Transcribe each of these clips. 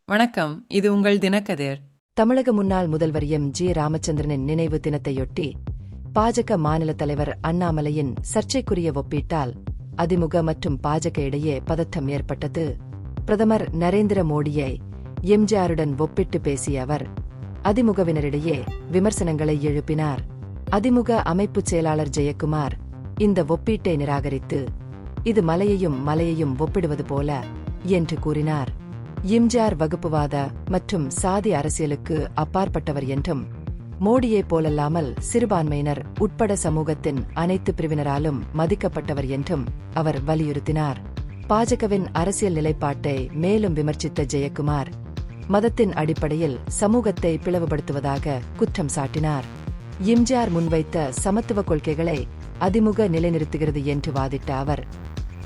வணக்கம், இது உங்கள் தினக்கதிர். தமிழக முன்னாள் முதல்வர் ஜி. ராமச்சந்திரனின் நினைவு தினத்தையொட்டி பாஜக மாநில தலைவர் அண்ணாமலையின் சர்ச்சைக்குரிய ஒப்பீட்டால் அதிமுக மற்றும் பாஜக இடையே பதட்டம் ஏற்பட்டது. பிரதமர் நரேந்திர மோடியை எம்ஜிஆருடன் ஒப்பிட்டு பேசிய அவர் அதிமுகவினரிடையே விமர்சனங்களை எழுப்பினார். அதிமுக அமைப்புச் செயலாளர் ஜெயக்குமார் இந்த ஒப்பீட்டை நிராகரித்து, இது மலையையும் ஒப்பிடுவது போல என்று கூறினார். எம்ஜிஆர் வகுப்புவாத மற்றும் சாதி அரசியலுக்கு அப்பாற்பட்டவர் என்றும், மோடியைப் போலல்லாமல் சிறுபான்மையினர் உட்பட சமூகத்தின் அனைத்து பிரிவினராலும் மதிக்கப்பட்டவர் என்றும் அவர் வலியுறுத்தினார். பாஜகவின் அரசியல் நிலைப்பாட்டை மேலும் விமர்சித்த ஜெயக்குமார், மதத்தின் அடிப்படையில் சமூகத்தை பிளவுபடுத்துவதாக குற்றம் சாட்டினார். எம்ஜிஆர் முன்வைத்த சமத்துவ கொள்கைகளை அதிமுக நிலைநிறுத்துகிறது என்று வாதிட்ட அவர்,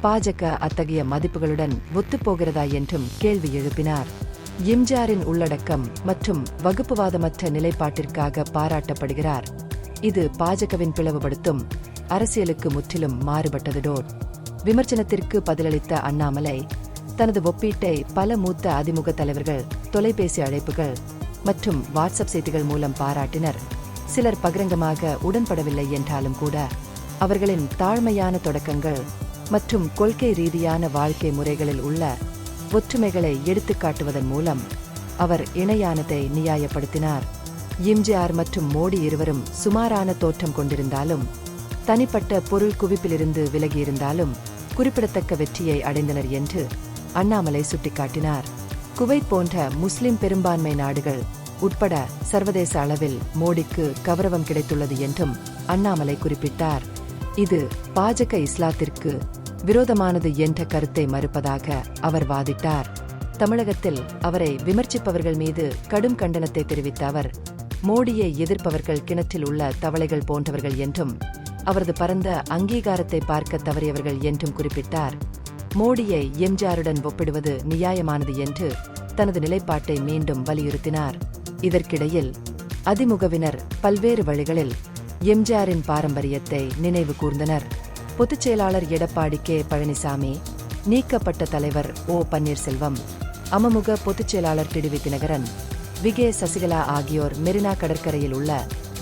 பாஜக அத்தகைய மதிப்புகளுடன் ஒத்துப்போகிறதா என்றும் கேள்வி எழுப்பினார். எம்ஜிஆரின் உள்ளடக்கம் மற்றும் வகுப்புவாதமற்ற நிலைப்பாட்டிற்காக பாராட்டப்படுகிறார். இது பாஜகவின் பிளவுபடுத்தும் அரசியலுக்கு முற்றிலும் மாறுபட்டது. விமர்சனத்திற்கு பதிலளித்த அண்ணாமலை, தனது ஒப்பீட்டை பல மூத்த அதிமுக தலைவர்கள் தொலைபேசி அழைப்புகள் மற்றும் வாட்ஸ்அப் செய்திகள் மூலம் பாராட்டினர். சிலர் பகிரங்கமாக உடன்படவில்லை என்றாலும் கூட அவர்களின் தாழ்மையான தொடக்கங்கள் மற்றும் கொள்கை ரீதியான வாழ்க்கை முறைகளில் உள்ள ஒற்றுமைகளை எடுத்துக்காட்டுவதன் மூலம் அவர் இணையானதை நியாயப்படுத்தினார். எம்ஜிஆர் மற்றும் மோடி இருவரும் சுமாரான தோற்றம் கொண்டிருந்தாலும், தனிப்பட்ட பொருள் குவிப்பிலிருந்து விலகியிருந்தாலும் குறிப்பிடத்தக்க வெற்றியை அடைந்தனர் என்று அண்ணாமலை சுட்டிக்காட்டினார். குவைத் போன்ற முஸ்லிம் பெரும்பான்மை நாடுகள் உட்பட சர்வதேச அளவில் மோடிக்கு கௌரவம் கிடைத்துள்ளது என்றும் அண்ணாமலை குறிப்பிட்டார். இது பாஜக இஸ்லாத்திற்கு விரோதமானது என்ற கருத்தை மறுப்பதாக அவர் வாதிட்டார். தமிழகத்தில் அவரை விமர்சிப்பவர்கள் மீது கடும் கண்டனத்தை தெரிவித்த அவர், மோடியை எதிர்ப்பவர்கள் கிணற்றில் உள்ள தவளைகள் போன்றவர்கள் என்றும், அவரது பரந்த அங்கீகாரத்தை பார்க்க தவறியவர்கள் என்றும் குறிப்பிட்டார். மோடியை எம்ஜிஆருடன் ஒப்பிடுவது நியாயமானது என்று தனது நிலைப்பாட்டை மீண்டும் வலியுறுத்தினார். இதற்கிடையில் அதிமுகவினர் பல்வேறு வழிகளில் எம்ஜிஆரின் பாரம்பரியத்தை நினைவு கூர்ந்தனர். பொதுச் செயலாளர் எடப்பாடி கே. பழனிசாமி, நீக்கப்பட்ட தலைவர் ஓ. பன்னீர்செல்வம், அமமுக பொதுச் செயலாளர் டிடிவி தினகரன், விகே சசிகலா ஆகியோர் மெரினா கடற்கரையில் உள்ள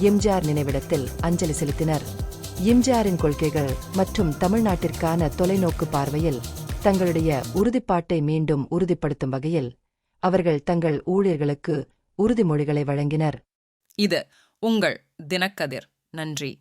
எம்ஜிஆர் நினைவிடத்தில் அஞ்சலி செலுத்தினர். எம்ஜிஆரின் கொள்கைகள் மற்றும் தமிழ்நாட்டிற்கான தொலைநோக்கு பார்வையில் தங்களுடைய உறுதிப்பாட்டை மீண்டும் உறுதிப்படுத்தும் வகையில் அவர்கள் தங்கள் ஊழியர்களுக்கு உறுதிமொழிகளை வழங்கினர். இது உங்கள் தினக்கதிர். நன்றி.